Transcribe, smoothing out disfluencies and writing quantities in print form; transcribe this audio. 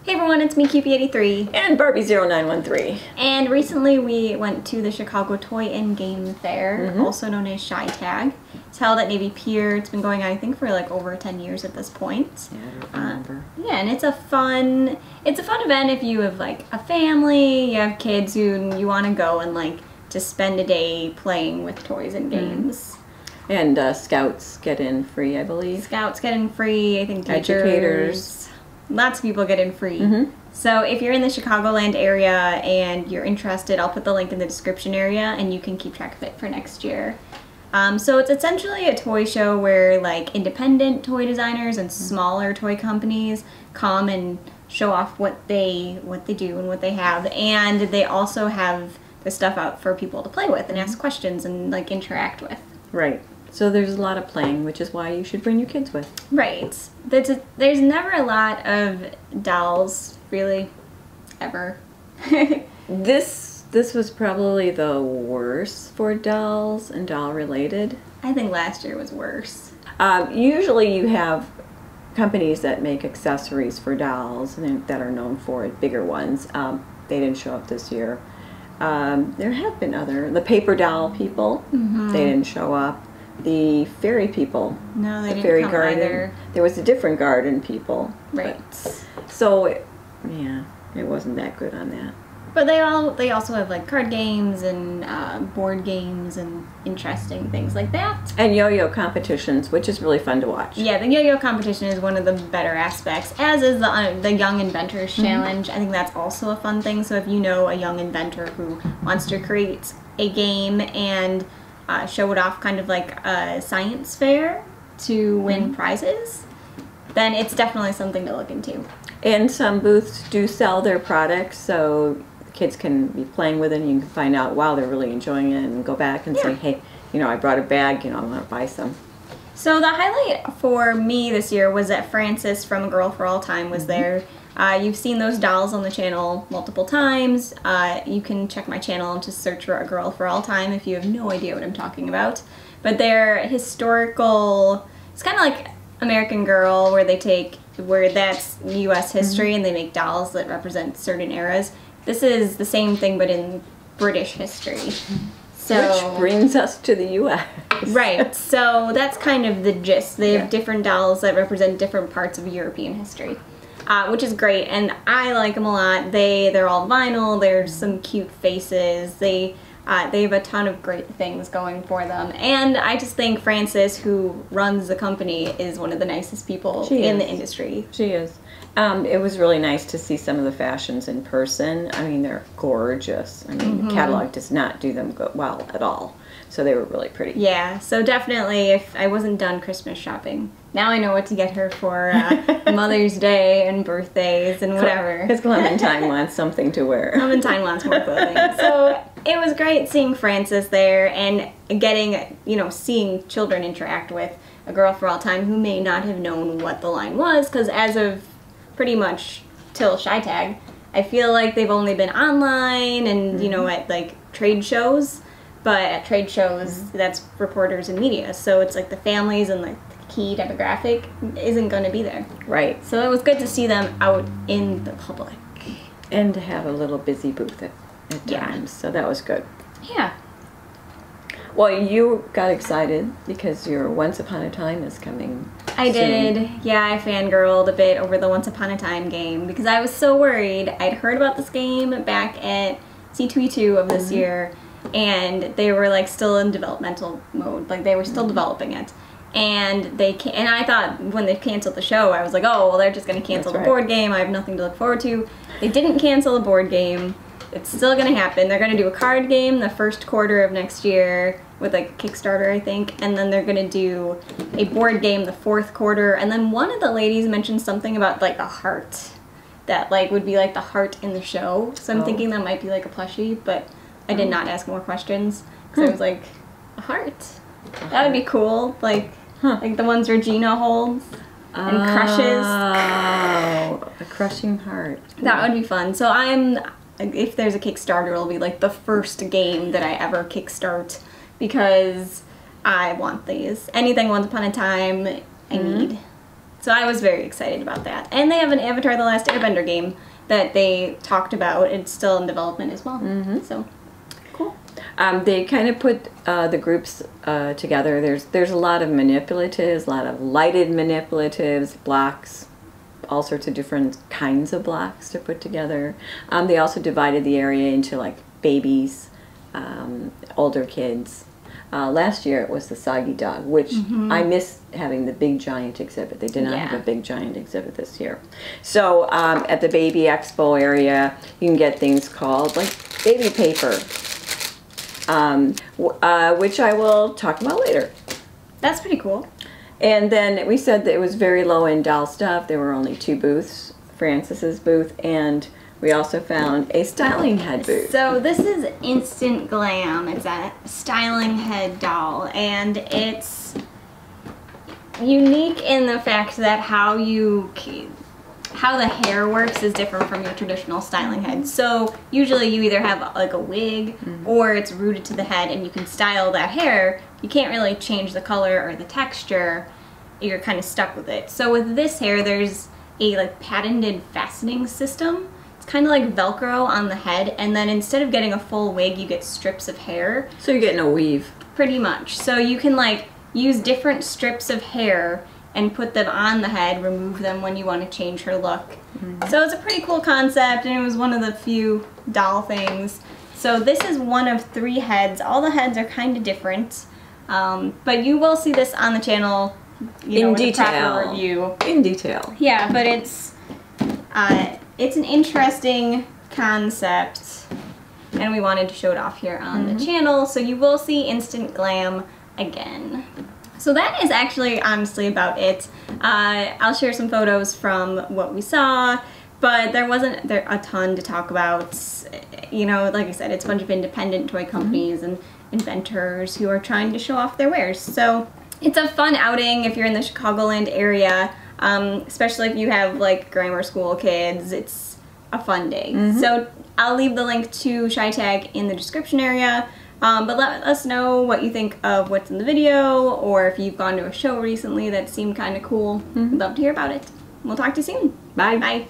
Hey everyone, it's me, Cupie83. And Barbie0913. And recently we went to the Chicago Toy and Game Fair, also known as ChiTAG. It's held at Navy Pier. It's been going on, I think, for like over 10 years at this point. Yeah, I don't remember. Yeah, and it's a fun event if you have like a family, you have kids who you want to go and like just spend a day playing with toys and games. And Scouts get in free, I believe. Scouts get in free, I think teachers. Educators. Lots of people get in free. So if you're in the Chicagoland area and you're interested, I'll put the link in the description area and you can keep track of it for next year. So it's essentially a toy show where like independent toy designers and smaller toy companies come and show off what they do and what they have, and they also have the stuff out for people to play with and ask questions and like interact with. Right. So there's a lot of playing, which is why you should bring your kids with. Right. There's never a lot of dolls, really, ever. This was probably the worst for dolls and doll related. I think last year was worse. Usually you have companies that make accessories for dolls and that are known for it, bigger ones. They didn't show up this year. There have been the paper doll people. They didn't show up. The fairy people. No, they didn't fairy come garden. either. There was a different garden people. Right. So, yeah, it wasn't that good on that. But they also have like card games and board games and interesting things like that. And yo-yo competitions, which is really fun to watch. Yeah, the yo-yo competition is one of the better aspects, as is the Young Inventors Challenge. I think that's also a fun thing. So if you know a young inventor who wants to create a game and show it off kind of like a science fair to win prizes, then it's definitely something to look into. And some booths do sell their products, so kids can be playing with it and you can find out, wow, they're really enjoying it, and go back and say, hey, you know, I brought a bag, you know, I want to buy some. So the highlight for me this year was that Frances from A Girl for All Time was there. You've seen those dolls on the channel multiple times. You can check my channel and just search for A Girl for All Time if you have no idea what I'm talking about. But they're historical, it's kind of like American Girl, where that's U.S. history and they make dolls that represent certain eras. This is the same thing but in British history. Which brings us to the U.S. Right, so that's kind of the gist. They have different dolls that represent different parts of European history. Which is great, and I like them a lot. They're all vinyl, there's some cute faces, they have a ton of great things going for them. And I just think Frances, who runs the company, is one of the nicest people in the industry. She is. It was really nice to see some of the fashions in person. I mean, they're gorgeous. I mean, the catalog does not do them well at all. So they were really pretty. Yeah, so definitely if I wasn't done Christmas shopping, now I know what to get her for Mother's Day and birthdays and whatever. Because Clementine wants something to wear. Clementine wants more clothing. So it was great seeing Frances there and getting, seeing children interact with A Girl for All Time who may not have known what the line was, because as of pretty much till ChiTAG, I feel like they've only been online and, at like trade shows. But at trade shows, that's reporters and media, so it's like the families and like the key demographic isn't going to be there. Right. So it was good to see them out in the public. And to have a little busy booth at times, so that was good. Yeah. Well, you got excited because your Once Upon a Time is coming I soon. did. Yeah, I fangirled a bit over the Once Upon a Time game because I was so worried. I'd heard about this game back at C2E2 of this year, and they were like still in developmental mode, like they were still developing it, and I thought when they canceled the show, I was like, oh well, they're just going to cancel the board game, I have nothing to look forward to. They didn't cancel the board game. It's still going to happen. They're going to do a card game the first quarter of next year with like a Kickstarter, I think, and then they're going to do a board game the fourth quarter, and then one of the ladies mentioned something about like a heart that like would be like the heart in the show, so I'm thinking that might be like a plushie, but I did not ask more questions because I was like, a heart? That would be cool. Like, like the ones Regina holds and crushes. Oh, a crushing heart. That would be fun. So if there's a Kickstarter, it'll be like the first game that I ever kickstart because I want these. Anything Once Upon a Time, I need. So I was very excited about that. And they have an Avatar: The Last Airbender game that they talked about. It's still in development as well. So cool. They kind of put the groups together. There's a lot of manipulatives, a lot of lighted manipulatives, blocks, all sorts of different kinds of blocks to put together. They also divided the area into like babies, older kids. Last year it was the Soggy Dog, which I miss having the big giant exhibit. They did not have a big giant exhibit this year. So at the Baby Expo area, you can get things called like baby paper, which I will talk about later. That's pretty cool. And then we said that it was very low-end doll stuff. There were only 2 booths, Francis's booth, and we also found a styling head booth. So this is Instant Glam. It's a styling head doll, and it's unique in the fact that how the hair works is different from your traditional styling head. So usually you either have like a wig or it's rooted to the head and you can style that hair. You can't really change the color or the texture. You're kind of stuck with it. So with this hair, there's a like patented fastening system. Kind of like Velcro on the head, and then instead of getting a full wig, you get strips of hair. So you're getting a weave. Pretty much. So you can like use different strips of hair and put them on the head, remove them when you want to change her look. So it's a pretty cool concept, and it was one of the few doll things. So this is one of 3 heads. All the heads are kind of different, but you will see this on the channel, in detail. A proper review. In detail. Yeah, but it's an interesting concept, and we wanted to show it off here on the channel, so you will see Instant Glam again. So that is actually honestly about it. I'll share some photos from what we saw, but there wasn't a ton to talk about. You know, like I said, it's a bunch of independent toy companies and inventors who are trying to show off their wares. So it's a fun outing if you're in the Chicagoland area. Especially if you have like grammar school kids, it's a fun day. So I'll leave the link to ChiTAG in the description area, but let us know what you think of what's in the video, or if you've gone to a show recently that seemed kind of cool. We'd love to hear about it. We'll talk to you soon. Bye. Bye.